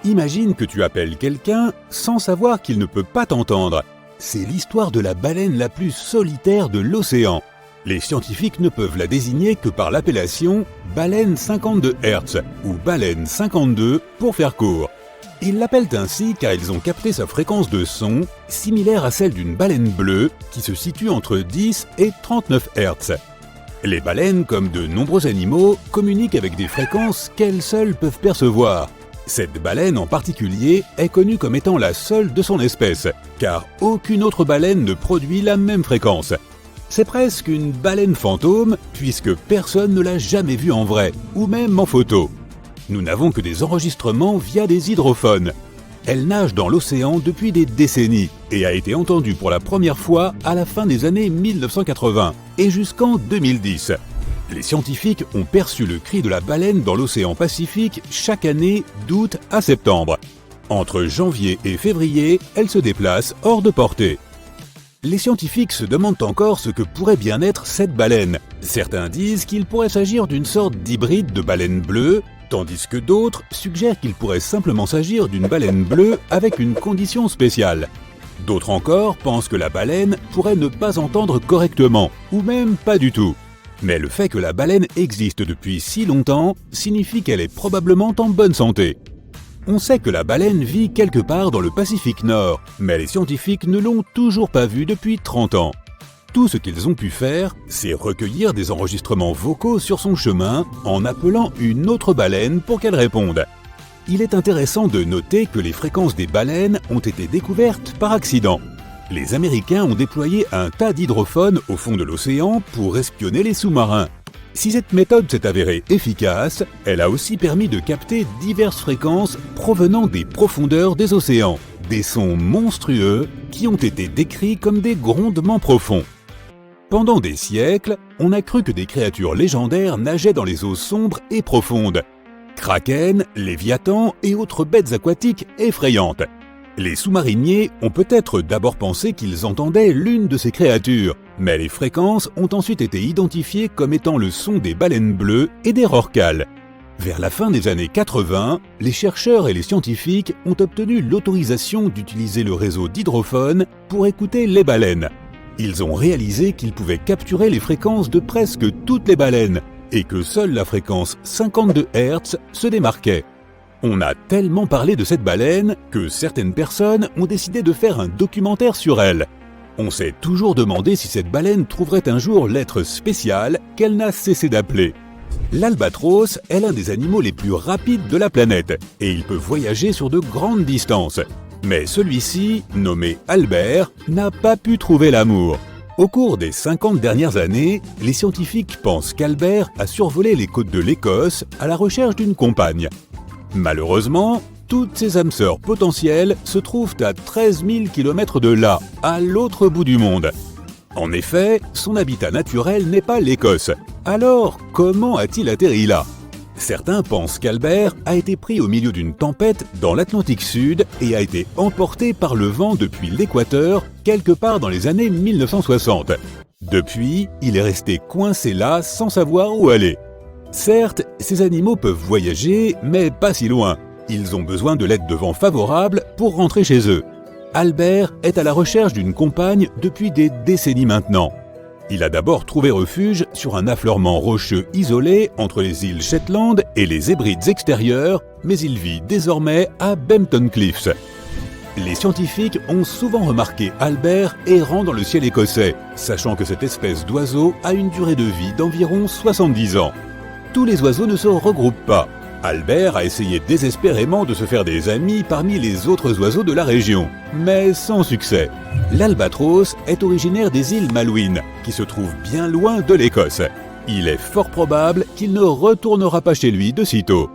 Imagine que tu appelles quelqu'un sans savoir qu'il ne peut pas t'entendre. C'est l'histoire de la baleine la plus solitaire de l'océan. Les scientifiques ne peuvent la désigner que par l'appellation baleine 52 Hz ou baleine 52 pour faire court. Ils l'appellent ainsi car ils ont capté sa fréquence de son similaire à celle d'une baleine bleue qui se situe entre 10 et 39 Hz. Les baleines, comme de nombreux animaux, communiquent avec des fréquences qu'elles seules peuvent percevoir. Cette baleine en particulier est connue comme étant la seule de son espèce, car aucune autre baleine ne produit la même fréquence. C'est presque une baleine fantôme, puisque personne ne l'a jamais vue en vrai, ou même en photo. Nous n'avons que des enregistrements via des hydrophones. Elle nage dans l'océan depuis des décennies et a été entendue pour la première fois à la fin des années 1980 et jusqu'en 2010. Les scientifiques ont perçu le cri de la baleine dans l'océan Pacifique chaque année d'août à septembre. Entre janvier et février, elle se déplace hors de portée. Les scientifiques se demandent encore ce que pourrait bien être cette baleine. Certains disent qu'il pourrait s'agir d'une sorte d'hybride de baleine bleue, tandis que d'autres suggèrent qu'il pourrait simplement s'agir d'une baleine bleue avec une condition spéciale. D'autres encore pensent que la baleine pourrait ne pas entendre correctement, ou même pas du tout. Mais le fait que la baleine existe depuis si longtemps signifie qu'elle est probablement en bonne santé. On sait que la baleine vit quelque part dans le Pacifique Nord, mais les scientifiques ne l'ont toujours pas vue depuis 30 ans. Tout ce qu'ils ont pu faire, c'est recueillir des enregistrements vocaux sur son chemin en appelant une autre baleine pour qu'elle réponde. Il est intéressant de noter que les fréquences des baleines ont été découvertes par accident. Les Américains ont déployé un tas d'hydrophones au fond de l'océan pour espionner les sous-marins. Si cette méthode s'est avérée efficace, elle a aussi permis de capter diverses fréquences provenant des profondeurs des océans, des sons monstrueux qui ont été décrits comme des grondements profonds. Pendant des siècles, on a cru que des créatures légendaires nageaient dans les eaux sombres et profondes. Kraken, léviathans et autres bêtes aquatiques effrayantes. Les sous-mariniers ont peut-être d'abord pensé qu'ils entendaient l'une de ces créatures, mais les fréquences ont ensuite été identifiées comme étant le son des baleines bleues et des rorquals. Vers la fin des années 80, les chercheurs et les scientifiques ont obtenu l'autorisation d'utiliser le réseau d'hydrophones pour écouter les baleines. Ils ont réalisé qu'ils pouvaient capturer les fréquences de presque toutes les baleines et que seule la fréquence 52 Hz se démarquait. On a tellement parlé de cette baleine que certaines personnes ont décidé de faire un documentaire sur elle. On s'est toujours demandé si cette baleine trouverait un jour l'être spécial qu'elle n'a cessé d'appeler. L'albatros est l'un des animaux les plus rapides de la planète et il peut voyager sur de grandes distances. Mais celui-ci, nommé Albert, n'a pas pu trouver l'amour. Au cours des 50 dernières années, les scientifiques pensent qu'Albert a survolé les côtes de l'Écosse à la recherche d'une compagne. Malheureusement, toutes ces âmes sœurs potentielles se trouvent à 13 000 km de là, à l'autre bout du monde. En effet, son habitat naturel n'est pas l'Écosse. Alors, comment a-t-il atterri là ? Certains pensent qu'Albert a été pris au milieu d'une tempête dans l'Atlantique Sud et a été emporté par le vent depuis l'équateur quelque part dans les années 1960. Depuis, il est resté coincé là sans savoir où aller. Certes, ces animaux peuvent voyager, mais pas si loin. Ils ont besoin de l'aide de vent favorable pour rentrer chez eux. Albert est à la recherche d'une compagne depuis des décennies maintenant. Il a d'abord trouvé refuge sur un affleurement rocheux isolé entre les îles Shetland et les Hébrides extérieures, mais il vit désormais à Bempton Cliffs. Les scientifiques ont souvent remarqué Albert errant dans le ciel écossais, sachant que cette espèce d'oiseau a une durée de vie d'environ 70 ans. Tous les oiseaux ne se regroupent pas. Albert a essayé désespérément de se faire des amis parmi les autres oiseaux de la région, mais sans succès. L'albatros est originaire des îles Malouines, qui se trouvent bien loin de l'Écosse. Il est fort probable qu'il ne retournera pas chez lui de sitôt.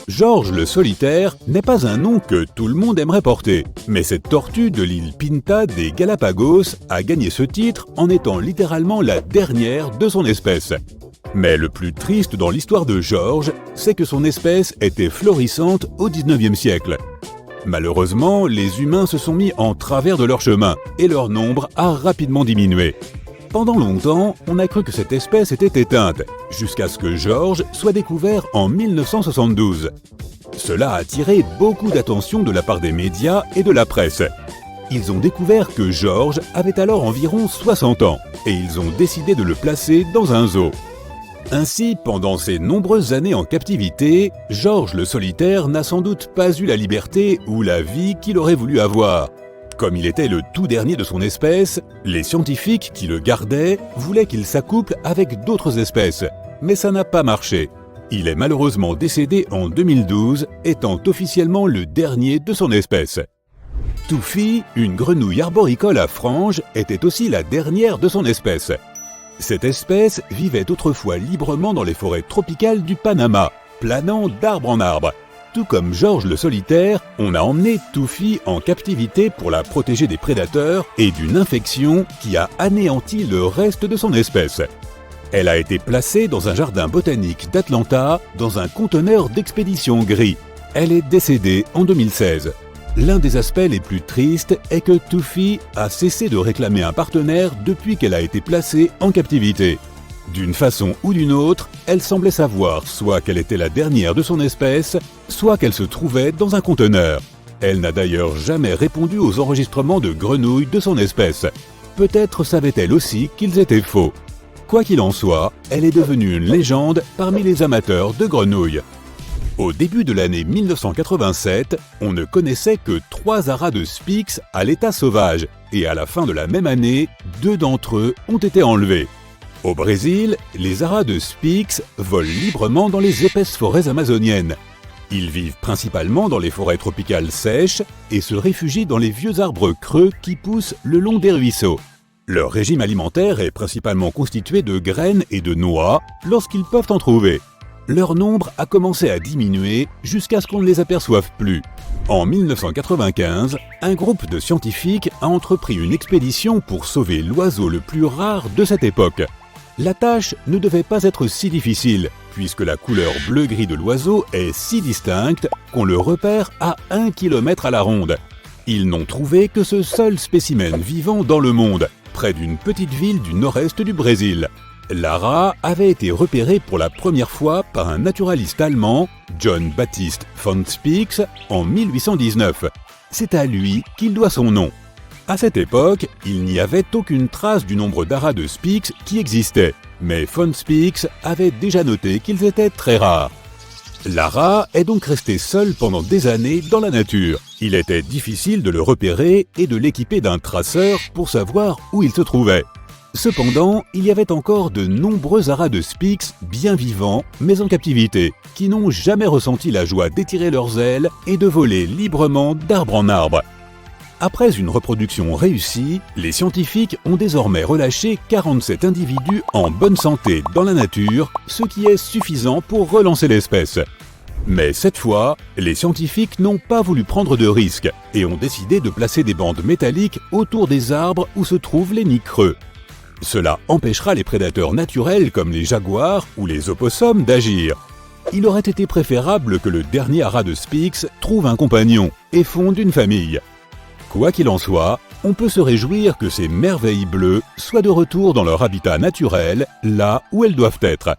George le solitaire n'est pas un nom que tout le monde aimerait porter, mais cette tortue de l'île Pinta des Galapagos a gagné ce titre en étant littéralement la dernière de son espèce. Mais le plus triste dans l'histoire de George, c'est que son espèce était florissante au XIXe siècle. Malheureusement, les humains se sont mis en travers de leur chemin et leur nombre a rapidement diminué. Pendant longtemps, on a cru que cette espèce était éteinte, jusqu'à ce que George soit découvert en 1972. Cela a attiré beaucoup d'attention de la part des médias et de la presse. Ils ont découvert que George avait alors environ 60 ans et ils ont décidé de le placer dans un zoo. Ainsi, pendant ses nombreuses années en captivité, George le solitaire n'a sans doute pas eu la liberté ou la vie qu'il aurait voulu avoir. Comme il était le tout dernier de son espèce, les scientifiques qui le gardaient voulaient qu'il s'accouple avec d'autres espèces, mais ça n'a pas marché. Il est malheureusement décédé en 2012, étant officiellement le dernier de son espèce. Tuffy, une grenouille arboricole à franges, était aussi la dernière de son espèce. Cette espèce vivait autrefois librement dans les forêts tropicales du Panama, planant d'arbre en arbre. Tout comme George le solitaire, on a emmené Tuffy en captivité pour la protéger des prédateurs et d'une infection qui a anéanti le reste de son espèce. Elle a été placée dans un jardin botanique d'Atlanta, dans un conteneur d'expédition gris. Elle est décédée en 2016. L'un des aspects les plus tristes est que Tuffy a cessé de réclamer un partenaire depuis qu'elle a été placée en captivité. D'une façon ou d'une autre, elle semblait savoir soit qu'elle était la dernière de son espèce, soit qu'elle se trouvait dans un conteneur. Elle n'a d'ailleurs jamais répondu aux enregistrements de grenouilles de son espèce. Peut-être savait-elle aussi qu'ils étaient faux. Quoi qu'il en soit, elle est devenue une légende parmi les amateurs de grenouilles. Au début de l'année 1987, on ne connaissait que 3 aras de Spix à l'état sauvage, et à la fin de la même année, 2 d'entre eux ont été enlevés. Au Brésil, les aras de Spix volent librement dans les épaisses forêts amazoniennes. Ils vivent principalement dans les forêts tropicales sèches et se réfugient dans les vieux arbres creux qui poussent le long des ruisseaux. Leur régime alimentaire est principalement constitué de graines et de noix lorsqu'ils peuvent en trouver. Leur nombre a commencé à diminuer jusqu'à ce qu'on ne les aperçoive plus. En 1995, un groupe de scientifiques a entrepris une expédition pour sauver l'oiseau le plus rare de cette époque. La tâche ne devait pas être si difficile, puisque la couleur bleu-gris de l'oiseau est si distincte qu'on le repère à 1 km à la ronde. Ils n'ont trouvé que ce seul spécimen vivant dans le monde, près d'une petite ville du nord-est du Brésil. L'ara avait été repérée pour la première fois par un naturaliste allemand, John Baptist von Spix, en 1819. C'est à lui qu'il doit son nom. À cette époque, il n'y avait aucune trace du nombre d'aras de Spix qui existait, mais von Spix avait déjà noté qu'ils étaient très rares. L'ara est donc resté seul pendant des années dans la nature. Il était difficile de le repérer et de l'équiper d'un traceur pour savoir où il se trouvait. Cependant, il y avait encore de nombreux aras de Spix bien vivants, mais en captivité, qui n'ont jamais ressenti la joie d'étirer leurs ailes et de voler librement d'arbre en arbre. Après une reproduction réussie, les scientifiques ont désormais relâché 47 individus en bonne santé dans la nature, ce qui est suffisant pour relancer l'espèce. Mais cette fois, les scientifiques n'ont pas voulu prendre de risques et ont décidé de placer des bandes métalliques autour des arbres où se trouvent les nids creux. Cela empêchera les prédateurs naturels comme les jaguars ou les opossums d'agir. Il aurait été préférable que le dernier ara de Spix trouve un compagnon et fonde une famille. Quoi qu'il en soit, on peut se réjouir que ces merveilles bleues soient de retour dans leur habitat naturel, là où elles doivent être.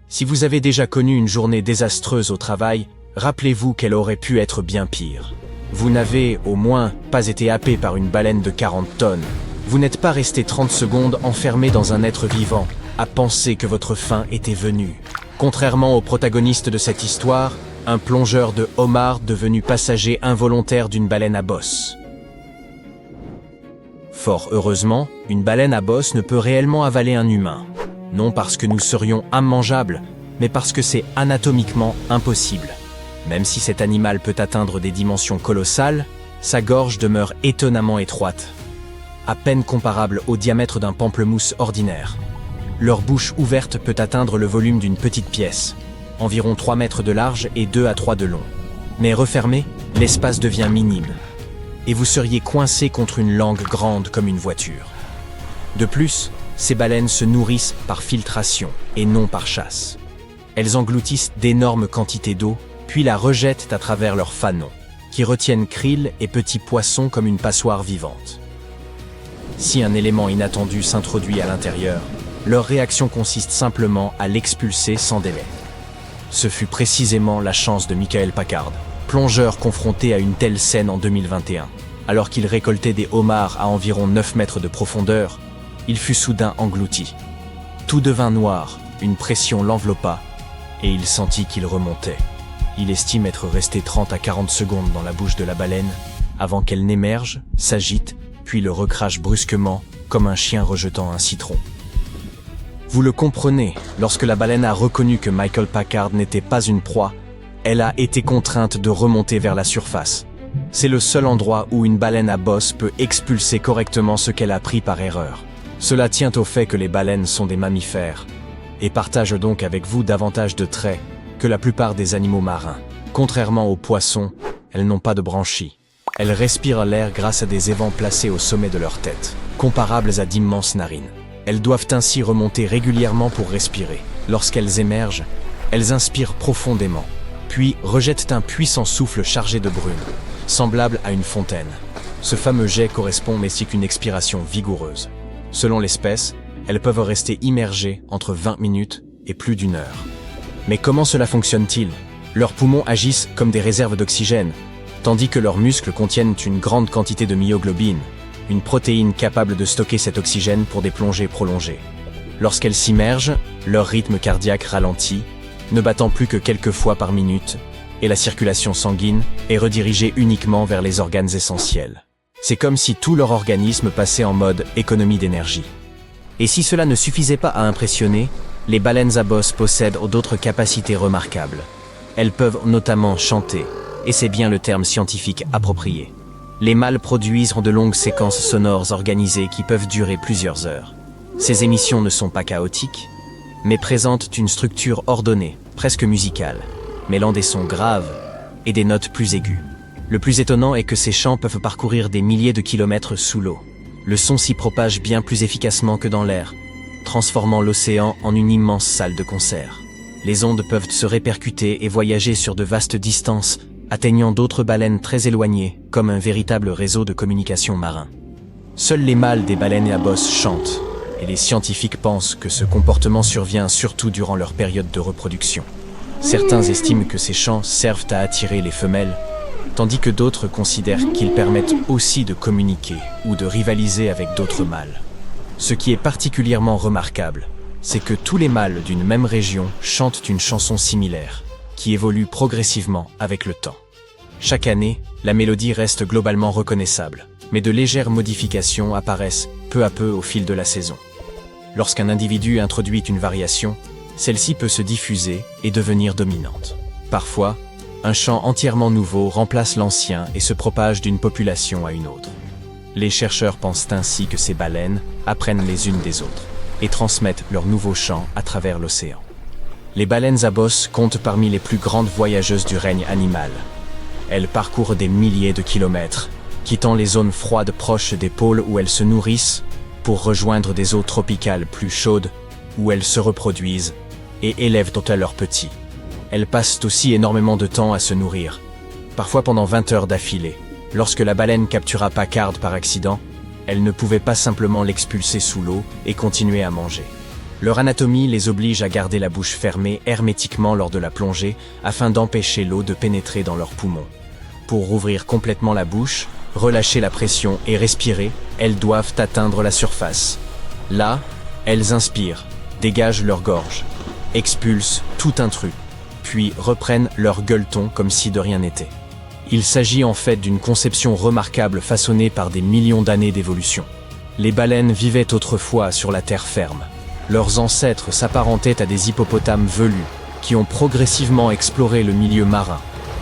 Si vous avez déjà connu une journée désastreuse au travail, rappelez-vous qu'elle aurait pu être bien pire. Vous n'avez, au moins, pas été happé par une baleine de 40 tonnes. Vous n'êtes pas resté 30 secondes enfermé dans un être vivant, à penser que votre fin était venue. Contrairement au protagoniste de cette histoire, un plongeur de homard devenu passager involontaire d'une baleine à bosse. Fort heureusement, une baleine à bosse ne peut réellement avaler un humain. Non parce que nous serions immangeables, mais parce que c'est anatomiquement impossible. Même si cet animal peut atteindre des dimensions colossales, sa gorge demeure étonnamment étroite, à peine comparable au diamètre d'un pamplemousse ordinaire. Leur bouche ouverte peut atteindre le volume d'une petite pièce, environ 3 mètres de large et 2 à 3 de long. Mais refermé, l'espace devient minime, et vous seriez coincé contre une langue grande comme une voiture. De plus, ces baleines se nourrissent par filtration et non par chasse. Elles engloutissent d'énormes quantités d'eau, puis la rejettent à travers leurs fanons, qui retiennent krill et petits poissons comme une passoire vivante. Si un élément inattendu s'introduit à l'intérieur, leur réaction consiste simplement à l'expulser sans délai. Ce fut précisément la chance de Michael Packard, plongeur confronté à une telle scène en 2021. Alors qu'il récoltait des homards à environ 9 mètres de profondeur, il fut soudain englouti. Tout devint noir, une pression l'enveloppa, et il sentit qu'il remontait. Il estime être resté 30 à 40 secondes dans la bouche de la baleine, avant qu'elle n'émerge, s'agite, puis le recrache brusquement, comme un chien rejetant un citron. Vous le comprenez, lorsque la baleine a reconnu que Michael Packard n'était pas une proie, elle a été contrainte de remonter vers la surface. C'est le seul endroit où une baleine à bosse peut expulser correctement ce qu'elle a pris par erreur. Cela tient au fait que les baleines sont des mammifères, et partagent donc avec vous davantage de traits que la plupart des animaux marins. Contrairement aux poissons, elles n'ont pas de branchies. Elles respirent l'air grâce à des évents placés au sommet de leur tête, comparables à d'immenses narines. Elles doivent ainsi remonter régulièrement pour respirer. Lorsqu'elles émergent, elles inspirent profondément, puis rejettent un puissant souffle chargé de brume, semblable à une fontaine. Ce fameux jet correspond ainsi qu'une expiration vigoureuse. Selon l'espèce, elles peuvent rester immergées entre 20 minutes et plus d'1 heure. Mais comment cela fonctionne-t-il? Leurs poumons agissent comme des réserves d'oxygène, tandis que leurs muscles contiennent une grande quantité de myoglobine, une protéine capable de stocker cet oxygène pour des plongées prolongées. Lorsqu'elles s'immergent, leur rythme cardiaque ralentit, ne battant plus que quelques fois par minute, et la circulation sanguine est redirigée uniquement vers les organes essentiels. C'est comme si tout leur organisme passait en mode économie d'énergie. Et si cela ne suffisait pas à impressionner, les baleines à bosse possèdent d'autres capacités remarquables. Elles peuvent notamment chanter, et c'est bien le terme scientifique approprié. Les mâles produisent de longues séquences sonores organisées qui peuvent durer plusieurs heures. Ces émissions ne sont pas chaotiques, mais présentent une structure ordonnée, presque musicale, mêlant des sons graves et des notes plus aiguës. Le plus étonnant est que ces chants peuvent parcourir des milliers de kilomètres sous l'eau. Le son s'y propage bien plus efficacement que dans l'air, transformant l'océan en une immense salle de concert. Les ondes peuvent se répercuter et voyager sur de vastes distances, atteignant d'autres baleines très éloignées, comme un véritable réseau de communication marin. Seuls les mâles des baleines à bosse chantent, et les scientifiques pensent que ce comportement survient surtout durant leur période de reproduction. Certains estiment que ces chants servent à attirer les femelles, tandis que d'autres considèrent qu'ils permettent aussi de communiquer ou de rivaliser avec d'autres mâles. Ce qui est particulièrement remarquable, c'est que tous les mâles d'une même région chantent une chanson similaire, qui évolue progressivement avec le temps. Chaque année, la mélodie reste globalement reconnaissable, mais de légères modifications apparaissent peu à peu au fil de la saison. Lorsqu'un individu introduit une variation, celle-ci peut se diffuser et devenir dominante. Parfois, un chant entièrement nouveau remplace l'ancien et se propage d'une population à une autre. Les chercheurs pensent ainsi que ces baleines apprennent les unes des autres et transmettent leurs nouveaux chants à travers l'océan. Les baleines à bosse comptent parmi les plus grandes voyageuses du règne animal. Elles parcourent des milliers de kilomètres, quittant les zones froides proches des pôles où elles se nourrissent pour rejoindre des eaux tropicales plus chaudes où elles se reproduisent et élèvent à leurs petits. Elles passent aussi énormément de temps à se nourrir, parfois pendant 20 heures d'affilée. Lorsque la baleine captura Packard par accident, elle ne pouvait pas simplement l'expulser sous l'eau et continuer à manger. Leur anatomie les oblige à garder la bouche fermée hermétiquement lors de la plongée afin d'empêcher l'eau de pénétrer dans leurs poumons. Pour rouvrir complètement la bouche, relâcher la pression et respirer, elles doivent atteindre la surface. Là, elles inspirent, dégagent leur gorge, expulsent tout intrus, puis reprennent leur gueuleton comme si de rien n'était. Il s'agit en fait d'une conception remarquable façonnée par des millions d'années d'évolution. Les baleines vivaient autrefois sur la terre ferme. Leurs ancêtres s'apparentaient à des hippopotames velus qui ont progressivement exploré le milieu marin.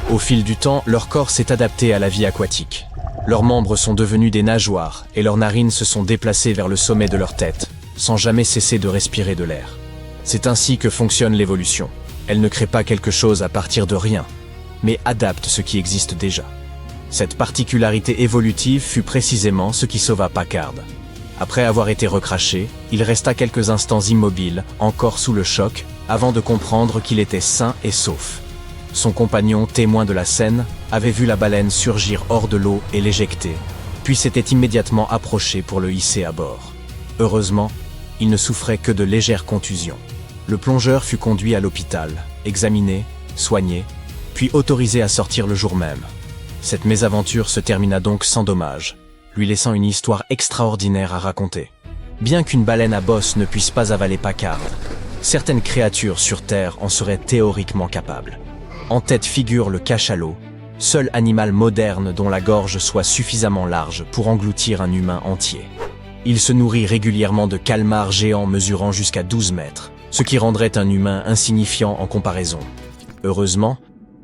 Au fil du temps, leur corps s'est adapté à la vie aquatique. Leurs membres sont devenus des nageoires et leurs narines se sont déplacées vers le sommet de leur tête, sans jamais cesser de respirer de l'air. C'est ainsi que fonctionne l'évolution. Elle ne crée pas quelque chose à partir de rien, mais adapte ce qui existe déjà. Cette particularité évolutive fut précisément ce qui sauva Packard. Après avoir été recraché, il resta quelques instants immobile, encore sous le choc, avant de comprendre qu'il était sain et sauf. Son compagnon, témoin de la scène, avait vu la baleine surgir hors de l'eau et l'éjecter, puis s'était immédiatement approché pour le hisser à bord. Heureusement, il ne souffrait que de légères contusions. Le plongeur fut conduit à l'hôpital, examiné, soigné, puis autorisé à sortir le jour même. Cette mésaventure se termina donc sans dommage, lui laissant une histoire extraordinaire à raconter. Bien qu'une baleine à bosse ne puisse pas avaler Packard, certaines créatures sur Terre en seraient théoriquement capables. En tête figure le cachalot, seul animal moderne dont la gorge soit suffisamment large pour engloutir un humain entier. Il se nourrit régulièrement de calmars géants mesurant jusqu'à 12 mètres, ce qui rendrait un humain insignifiant en comparaison. Heureusement,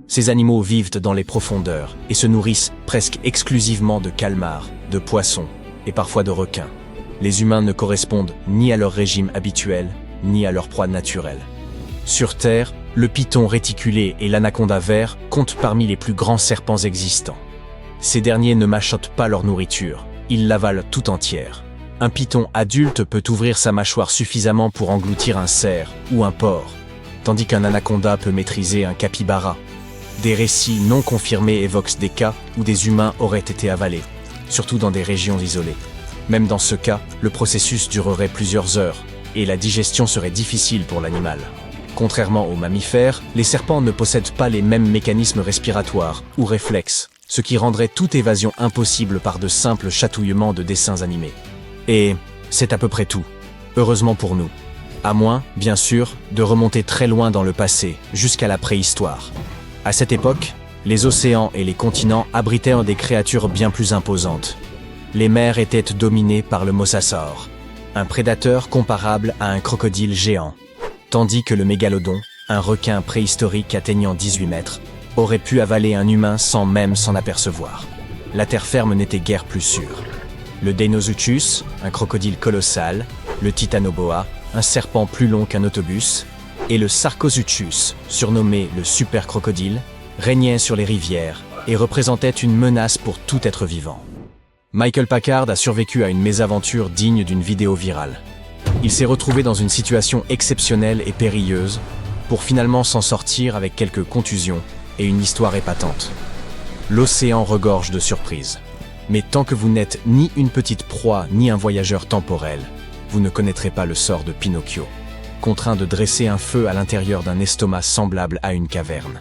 ces animaux vivent dans les profondeurs et se nourrissent presque exclusivement de calmars, de poissons et parfois de requins. Les humains ne correspondent ni à leur régime habituel, ni à leur proie naturelle. Sur Terre, le python réticulé et l'anaconda vert comptent parmi les plus grands serpents existants. Ces derniers ne mâchotent pas leur nourriture, ils l'avalent tout entière. Un python adulte peut ouvrir sa mâchoire suffisamment pour engloutir un cerf ou un porc, tandis qu'un anaconda peut maîtriser un capybara. Des récits non confirmés évoquent des cas où des humains auraient été avalés, surtout dans des régions isolées. Même dans ce cas, le processus durerait plusieurs heures, et la digestion serait difficile pour l'animal. Contrairement aux mammifères, les serpents ne possèdent pas les mêmes mécanismes respiratoires ou réflexes, ce qui rendrait toute évasion impossible par de simples chatouillements de dessins animés. Et c'est à peu près tout, heureusement pour nous. À moins, bien sûr, de remonter très loin dans le passé, jusqu'à la préhistoire. À cette époque, les océans et les continents abritaient des créatures bien plus imposantes. Les mers étaient dominées par le mosasaure, un prédateur comparable à un crocodile géant, tandis que le mégalodon, un requin préhistorique atteignant 18 mètres, aurait pu avaler un humain sans même s'en apercevoir. La terre ferme n'était guère plus sûre. Le Deinosuchus, un crocodile colossal, le Titanoboa, un serpent plus long qu'un autobus, et le Sarcosuchus, surnommé le super crocodile, régnaient sur les rivières et représentaient une menace pour tout être vivant. Michael Packard a survécu à une mésaventure digne d'une vidéo virale. Il s'est retrouvé dans une situation exceptionnelle et périlleuse pour finalement s'en sortir avec quelques contusions et une histoire épatante. L'océan regorge de surprises. Mais tant que vous n'êtes ni une petite proie ni un voyageur temporel, vous ne connaîtrez pas le sort de Pinocchio, contraint de dresser un feu à l'intérieur d'un estomac semblable à une caverne.